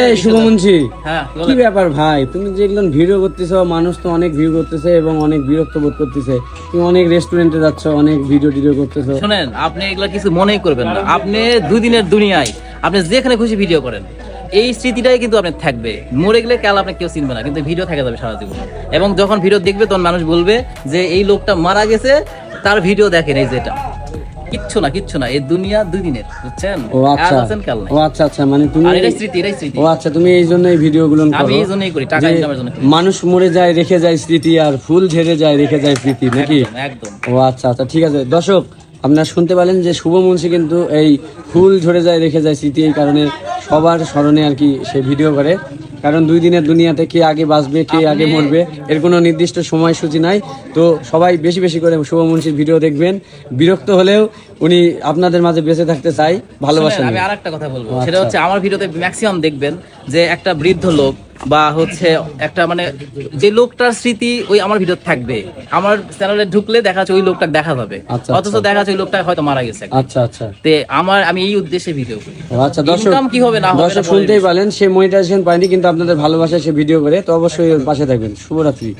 এই শুভমুন্সি, কি ব্যাপার ভাই, তুমি যেগুলো ভিডিও করতেছো, মানুষ তো অনেক ভিউ করতেছে এবং অনেক বিরক্ত বোধ করতেছে। তুমি অনেক রেস্টুরেন্টে যাচ্ছ, অনেক ভিডিও করতেছো। শুনেন, আপনি এগুলা কিছু মনেই করবেন না। আপনি দুই দিনের দুনিয়ায় আপনি যেখানে খুশি ভিডিও করেন, এই স্মৃতিটাই কিন্তু আপনার থাকবে। মরে গেলে কাল আপনি কেউ চিনবে না, কিন্তু ভিডিও থেকে যাবে সারা জীবন। এবং যখন ভিডিও দেখবে তখন মানুষ বলবে যে এই লোকটা মারা গেছে, তার ভিডিও দেখেন। এই যেটা কিচ্ছু না, এই দুনিয়া দুই দিনের, বুঝছেন? ও আচ্ছা, ও আচ্ছা আচ্ছা, মানে তুমি এটাই স্মৃতি। ও আচ্ছা, তুমি এই জন্য এই ভিডিওগুলো করো? আমি এই জন্যই করি, টাকা ইনকামের জন্য। মানুষ মরে যায় রেখে যায় স্মৃতি, আর ফুল ঝেড়ে যায় রেখে যায় স্মৃতি, নাকি? একদম। ও আচ্ছা আচ্ছা, ঠিক আছে। দর্শক, আপনারা শুনতে পেলেন যে শুভমুন্সি কিন্তু এই ফুল ঝরে যায় রেখে যায় স্মৃতি, এই কারণে সবার স্মরণে আর কি সে ভিডিও করে। কারণ দুই দিনের দুনিয়াতে কে আগে বাঁচবে, কে আগে মরবে, এর কোনো নির্দিষ্ট সময়সূচি নাই। তো সবাই বেশি বেশি করে শুভমুন্সির ভিডিও দেখবেন। বিরক্ত হলেও উনি আপনাদের মাঝে বেঁচে থাকতে চাই, ভালোবাসেন। আমি আর একটা কথা বলবো, সেটা হচ্ছে আমার ভিডিওতে ম্যাক্সিমাম দেখবেন যে একটা বৃদ্ধ লোক বা হচ্ছে একটা মানে যে লোকটার স্মৃতি ওই আমার ভিডিও থাকবে। আমার চ্যানেলে ঢুকলে দেখা যাচ্ছে ওই লোকটা দেখা যাবে, অথচ দেখা যাচ্ছে ওই লোকটা হয়তো মারা গেছে। আচ্ছা আচ্ছা, তে আমি এই উদ্দেশ্যে ভিডিও করি। আচ্ছা দর্শক, কি হবে না হবে দর্শক শুনতেই পারেন, সে মনিটাইজেশন পায়নি, কিন্তু আপনাদের ভালোবাসায় সে ভিডিও করে। তো অবশ্যই ওর পাশে থাকবেন। শুভরাত্রি।